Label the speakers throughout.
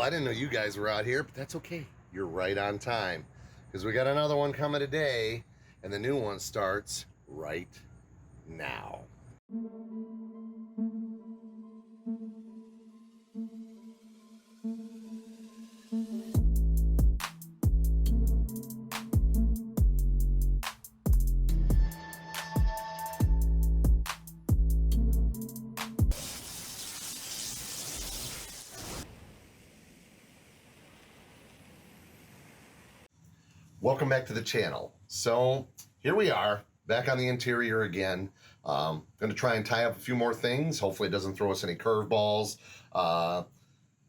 Speaker 1: I didn't know you guys were out here, but that's okay. You're right on time because we got another one coming today, and the new one starts right now. Welcome back to the channel. So here we are, back on the interior again. Going to try and tie up a few more things. Hopefully it doesn't throw us any curveballs.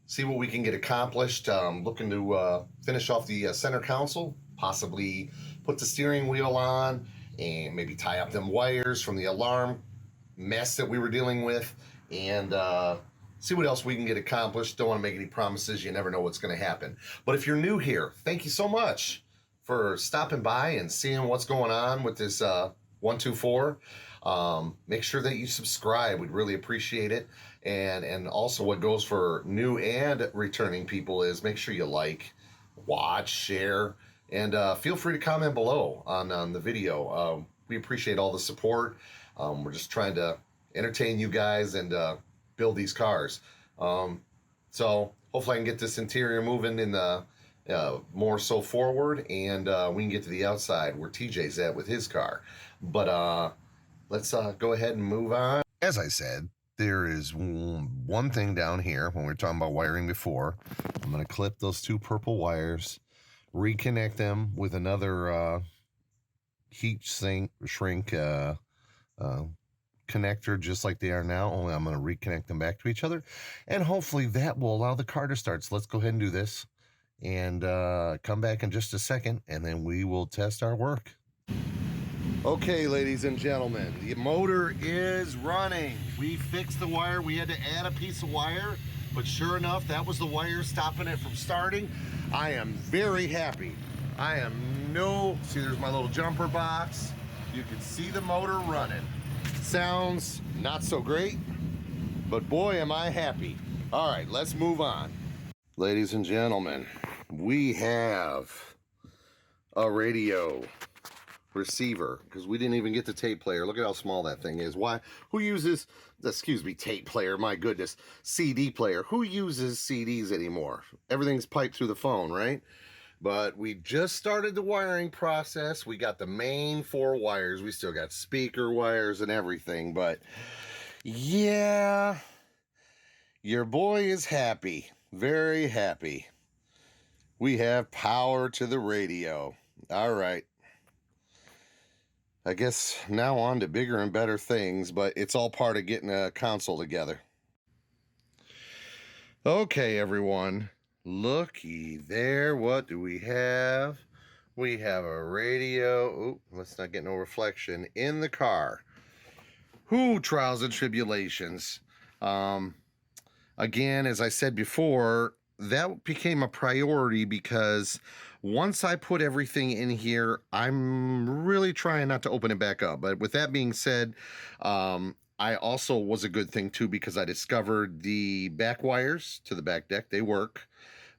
Speaker 1: See what we can get accomplished. Looking to finish off the center console, possibly put the steering wheel on, and maybe tie up them wires from the alarm mess that we were dealing with, and see what else we can get accomplished. Don't want to make any promises. You never know what's going to happen. But if you're new here, thank you so much for stopping by and seeing what's going on with this 124. Make sure that you subscribe. We'd really appreciate it. And also what goes for new and returning people is make sure you like, watch, share, and feel free to comment below on the video. We appreciate all the support. We're just trying to entertain you guys and build these cars. So hopefully I can get this interior moving in the more so forward, and we can get to the outside where TJ's at with his car. But let's go ahead and move on. As I said, there is one thing down here when we were talking about wiring before. I'm going to clip those two purple wires, reconnect them with another heat shrink connector just like they are now, only I'm going to reconnect them back to each other, and hopefully that will allow the car to start. So let's go ahead and do this and come back in just a second, and then we will test our work. Okay, ladies and gentlemen, the motor is running. We fixed the wire. We had to add a piece of wire, but sure enough, that was the wire stopping it from starting. I am very happy. See, there's my little jumper box. You can see the motor running. Sounds not so great, but boy, am I happy. All right, let's move on. Ladies and gentlemen, we have a radio receiver, because we didn't even get the tape player. Look at how small that thing is. Why? Who uses, excuse me, tape player, my goodness, CD player. Who uses CDs anymore? Everything's piped through the phone, right? But we just started the wiring process. We got the main 4 wires. We still got speaker wires and everything, but yeah, your boy is happy. Very happy. We have power to the radio. All right. I guess now on to bigger and better things, but it's all part of getting a console together. Okay, everyone. Looky there. What do we have? We have a radio. Oh, let's not get no reflection in the car. Whoo, trials and tribulations. Again, as I said before, that became a priority because once I put everything in here, I'm really trying not to open it back up. But with that being said, I also was a good thing too, because I discovered the back wires to the back deck, they work.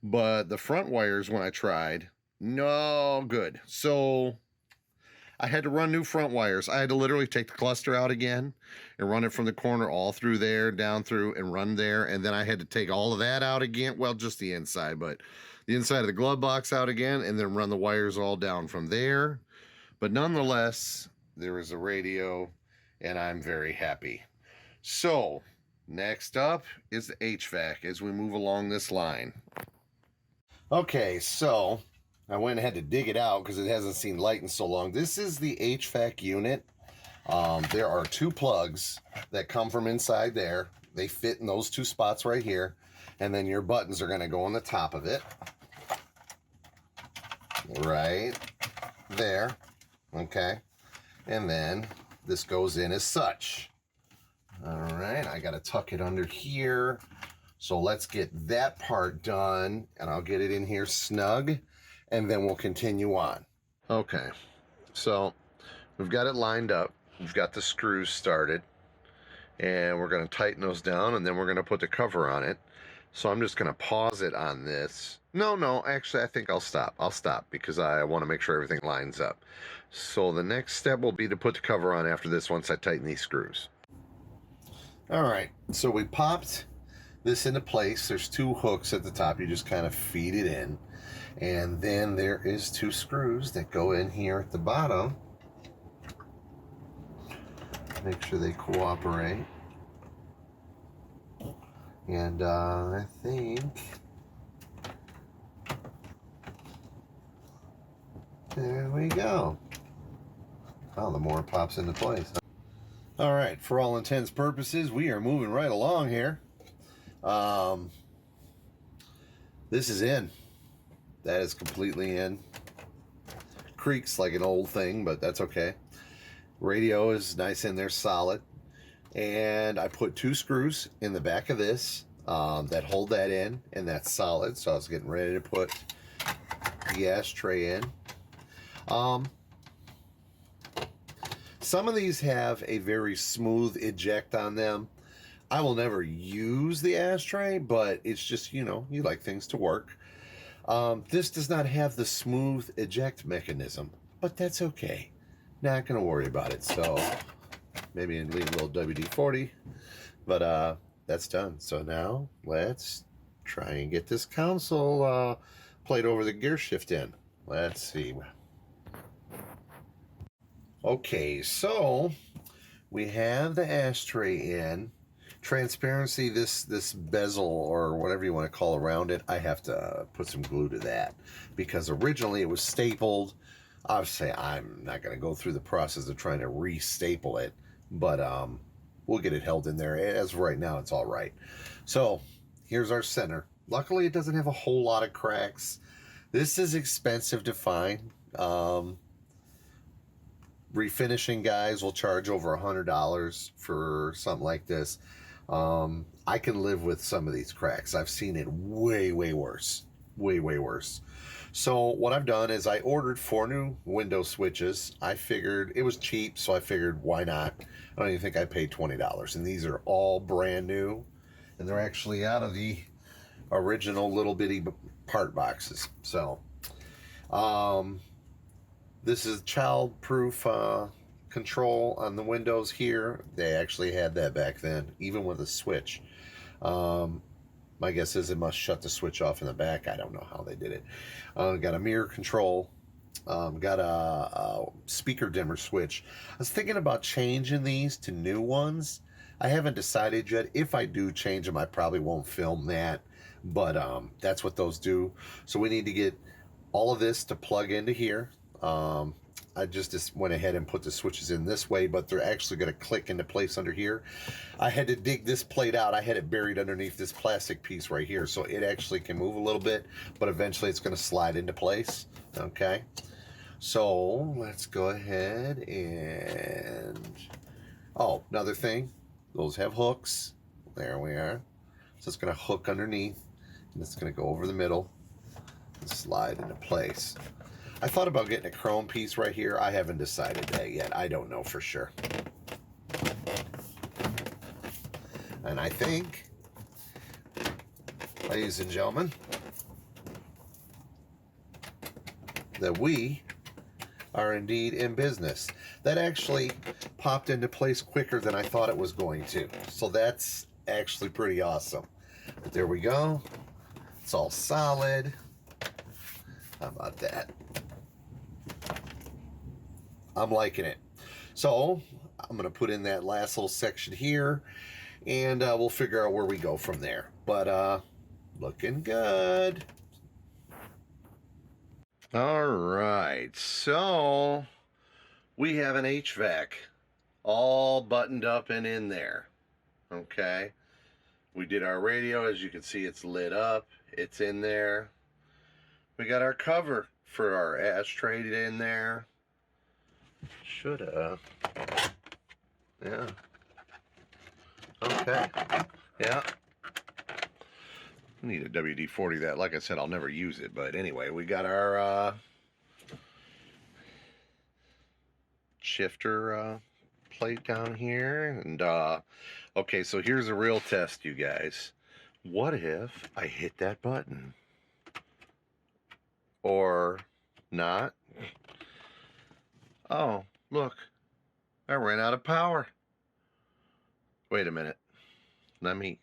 Speaker 1: But the front wires, when I tried, no good. So I had to run new front wires. I had to literally take the cluster out again and run it from the corner all through there, down through, and run there. And then I had to take all of that out again. Well, just the inside, but the inside of the glove box out again, and then run the wires all down from there. But nonetheless, there is a radio, and I'm very happy. So next up is the HVAC as we move along this line. Okay, so I went and had to dig it out because it hasn't seen light in so long. This is the HVAC unit. There are 2 plugs that come from inside there. They fit in those 2 spots right here. And then your buttons are going to go on the top of it. Right there. Okay. And then this goes in as such. All right, I got to tuck it under here. So let's get that part done, and I'll get it in here snug, and then we'll continue on. Okay, so we've got it lined up. We've got the screws started, and we're going to tighten those down, and then we're going to put the cover on it. So I'm just going to pause it on this. No, actually, I think I'll stop. I'll stop because I want to make sure everything lines up. So the next step will be to put the cover on after this once I tighten these screws. All right, so we popped this into place. There's two hooks at the top. You just kind of feed it in. And then there is two screws that go in here at the bottom. Make sure they cooperate. And I think there we go. Oh, the more it pops into place. All right, for all intents and purposes, we are moving right along here. This is in. That is completely in. Creaks like an old thing, but that's okay. Radio is nice in there, solid. And I put two screws in the back of this that hold that in, and that's solid. So I was getting ready to put the ashtray in. Some of these have a very smooth eject on them. I will never use the ashtray, but it's just, you know, you like things to work. This does not have the smooth eject mechanism, but that's okay. Not going to worry about it. So maybe leave a little WD-40, but that's done. So now let's try and get this console plate over the gear shift in. Let's see. Okay, so we have the ashtray in. Transparency, this bezel or whatever you want to call around it, I have to put some glue to that because originally it was stapled. Obviously, I'm not going to go through the process of trying to re-staple it, but we'll get it held in there. As of right now, it's all right. So here's our center. Luckily, it doesn't have a whole lot of cracks. This is expensive to find. Refinishing guys will charge over $100 for something like this. I can live with some of these cracks. I've seen it way worse. Way worse. So what I've done is I ordered 4 new window switches. I figured it was cheap, so I figured why not? I don't even think I paid $20. And these are all brand new. And they're actually out of the original little bitty part boxes. So this is child-proof control on the windows here. They actually had that back then, even with a switch. My guess is it must shut the switch off in the back. I don't know how they did it. Got a mirror control. Got a speaker dimmer switch. I was thinking about changing these to new ones. I haven't decided yet. If I do change them, I probably won't film that. But that's what those do. So we need to get all of this to plug into here. I just went ahead and put the switches in this way, but they're actually going to click into place under here. I had to dig this plate out. I had it buried underneath this plastic piece right here, so it actually can move a little bit, but eventually it's going to slide into place. Okay, so let's go ahead and... Oh, another thing, those have hooks. There we are. So it's going to hook underneath, and it's going to go over the middle and slide into place. I thought about getting a chrome piece right here. I haven't decided that yet. I don't know for sure. And I think, ladies and gentlemen, that we are indeed in business. That actually popped into place quicker than I thought it was going to. So that's actually pretty awesome. But there we go. It's all solid. How about that? I'm liking it. So I'm going to put in that last little section here, and we'll figure out where we go from there. But looking good. All right, so we have an HVAC all buttoned up and in there. Okay, we did our radio. As you can see, it's lit up. It's in there. We got our cover for our ashtray in there. Shoulda. Yeah. Okay. Yeah. Need a WD-40 that. Like I said, I'll never use it. But anyway, we got our shifter plate down here. And okay, so here's a real test, you guys. What if I hit that button? Or not? Oh, look, I ran out of power. Wait a minute. Let me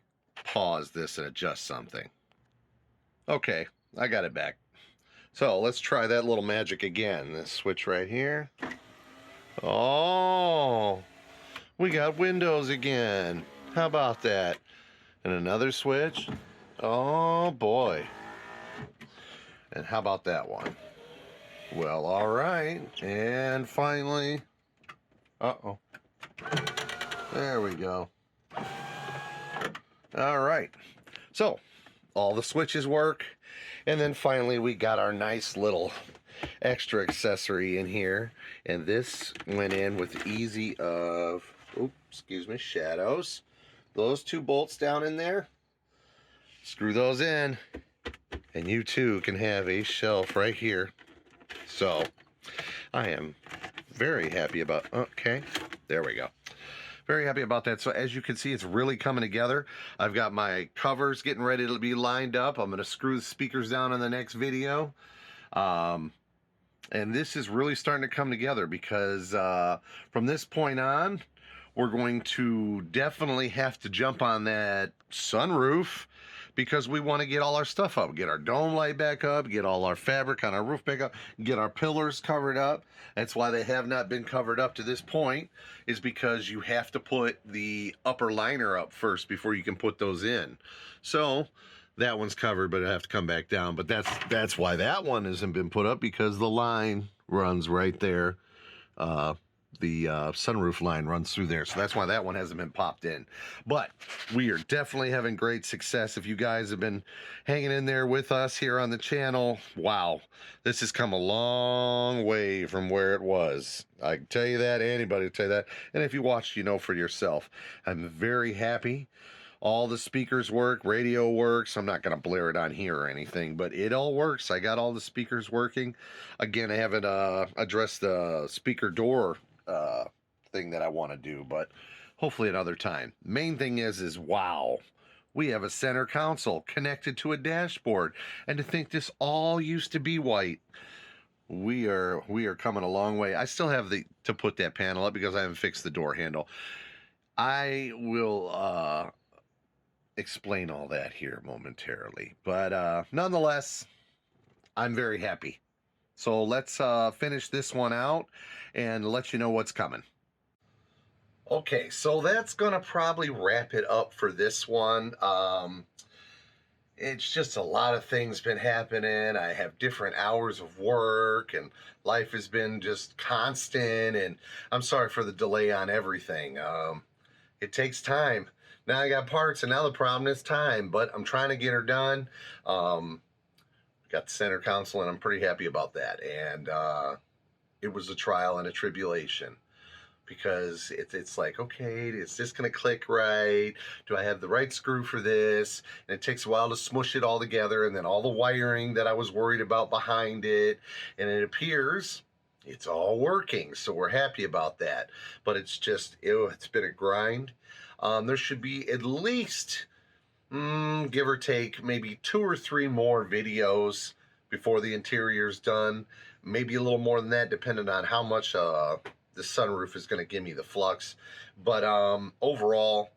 Speaker 1: pause this and adjust something. Okay, I got it back. So let's try that little magic again. This switch right here. Oh, we got windows again. How about that? And another switch. Oh boy. And how about that one? Well, all right. And finally, uh-oh. There we go. All right. So all the switches work. And then finally we got our nice little extra accessory in here. And this went in with easy of, oops, excuse me, shadows. Those two bolts down in there. Screw those in. And you too can have a shelf right here. So I am very happy about, okay, there we go. Very happy about that. So as you can see, it's really coming together. I've got my covers getting ready to be lined up. I'm going to screw the speakers down in the next video. And this is really starting to come together because from this point on, we're going to definitely have to jump on that sunroof because we want to get all our stuff up, get our dome light back up, get all our fabric on our roof back up, get our pillars covered up. That's why they have not been covered up to this point, is because you have to put the upper liner up first before you can put those in. So that one's covered, but I have to come back down. But that's why that one hasn't been put up, because the line runs right there. The sunroof line runs through there, so that's why that one hasn't been popped in. But we are definitely having great success. If you guys have been hanging in there with us here on the channel, wow, this has come a long way from where it was. I can tell you that. Anybody will tell you that. And if you watched, you know for yourself. I'm very happy. All the speakers work, radio works. I'm not going to blare it on here or anything, but it all works. I got all the speakers working. Again, I haven't addressed the speaker door thing that I want to do, but hopefully another time. Main thing is wow, we have a center console connected to a dashboard, and to think this all used to be white. We are coming a long way. I still have to put that panel up because I haven't fixed the door handle. I will explain all that here momentarily, but nonetheless, I'm very happy. So let's finish this one out and let you know what's coming. Okay, so that's gonna probably wrap it up for this one. It's just a lot of things been happening. I have different hours of work, and life has been just constant, and I'm sorry for the delay on everything. It takes time. Now I got parts, and now the problem is time, but I'm trying to get her done. Got the center console, and I'm pretty happy about that. And it was a trial and a tribulation, because it's like, okay, is this going to click right? Do I have the right screw for this? And it takes a while to smush it all together, and then all the wiring that I was worried about behind it. And it appears it's all working, so we're happy about that. But it's just, it's been a grind. There should be at least, give or take, maybe 2 or 3 more videos before the interior's done. Maybe a little more than that, depending on how much the sunroof is going to give me the flux. But overall,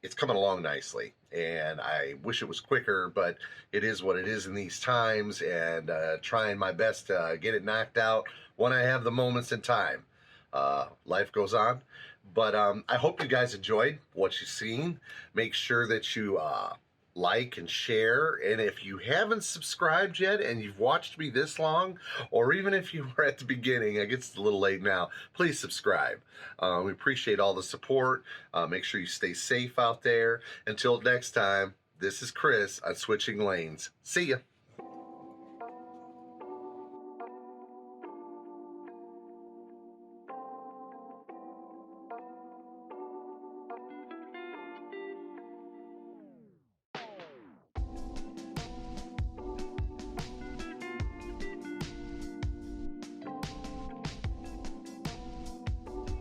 Speaker 1: it's coming along nicely. And I wish it was quicker, but it is what it is in these times, and trying my best to get it knocked out when I have the moments in time. Life goes on. But I hope you guys enjoyed what you've seen. Make sure that you like and share. And if you haven't subscribed yet and you've watched me this long, or even if you were at the beginning, I guess it's a little late now, please subscribe. We appreciate all the support. Make sure you stay safe out there. Until next time, this is Chris on Switching Lanes. See ya.